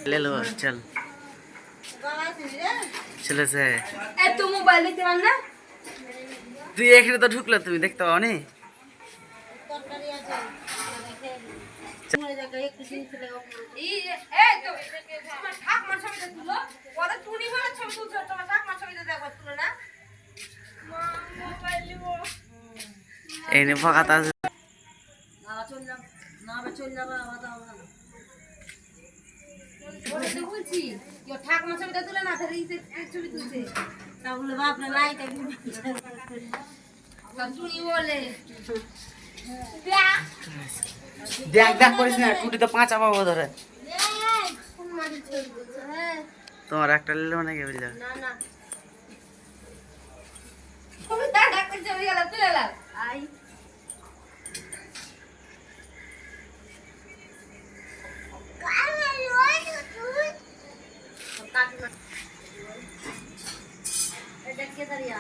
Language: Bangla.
ले लो चल चले से तू मोबाइल देखते পার না তুই এখানে তো ঢুকলে তুমি দেখতে পাও নি তরকারি আছে মরে যাবে একটু চিনতে লাগো তো তোমার ঠাকুমার ছবিটা তুলো ওরা টুনি ঘরের ছবি তুলছো তোমার ঠাকুমার ছবিটা দেখো তুলো না মা মোবাইল নিবো এই নে ফাঁকাত আছে না চল না চল যাবা মাথা হবে না ওরে তো বলছি কেউ ঠাকুমার ছবিটা তুলে না ধরে এই ছবি তুলছে তাহলে বাপ না লাইট সব টুনি বলে দেখ দেখ করিস না টুটি তো 5 পাবো ধরে কোন মাটি ছবি বলছো হ্যাঁ তোমার একটা নিলে মানে কেবল যা না না তুমি দাঁড়া করে ছবি গেল তুলে লাও আই কাটি না এটা কে দাঁড়িয়ে